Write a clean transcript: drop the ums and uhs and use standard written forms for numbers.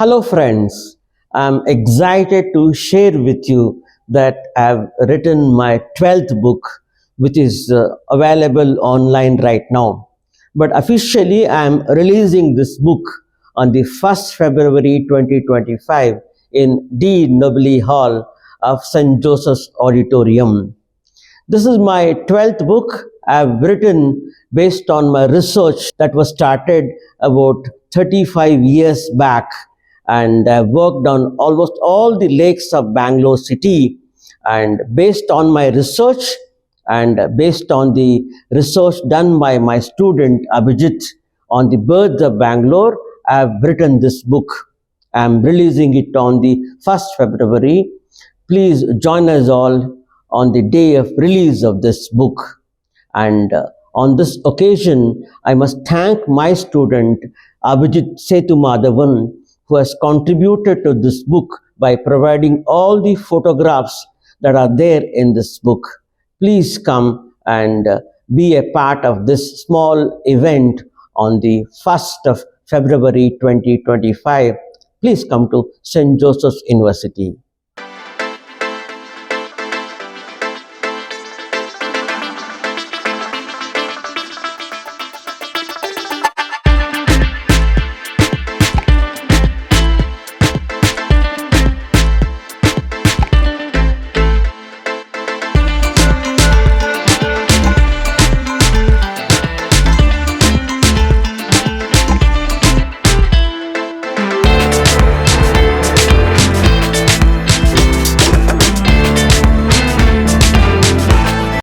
Hello, friends. I'm excited to share with you that I've written my 12th book, which is available online right now. But officially, I'm releasing this book on the 1st February 2025 in D. Nobili Hall of St. Joseph's Auditorium. This is my 12th book I've written based on my research that was started about 35 years back. And I've worked on almost all the lakes of Bangalore city. And based on my research and based on the research done by my student Abhijith on the birds of Bangalore, I've written this book. I'm releasing it on the 1st February. Please join us all on the day of release of this book. And on this occasion, I must thank my student Abhijith Setumadhavan, who has contributed to this book by providing all the photographs that are there in this book. Please come and be a part of this small event on the 1st of February 2025. Please come to St. Joseph's University.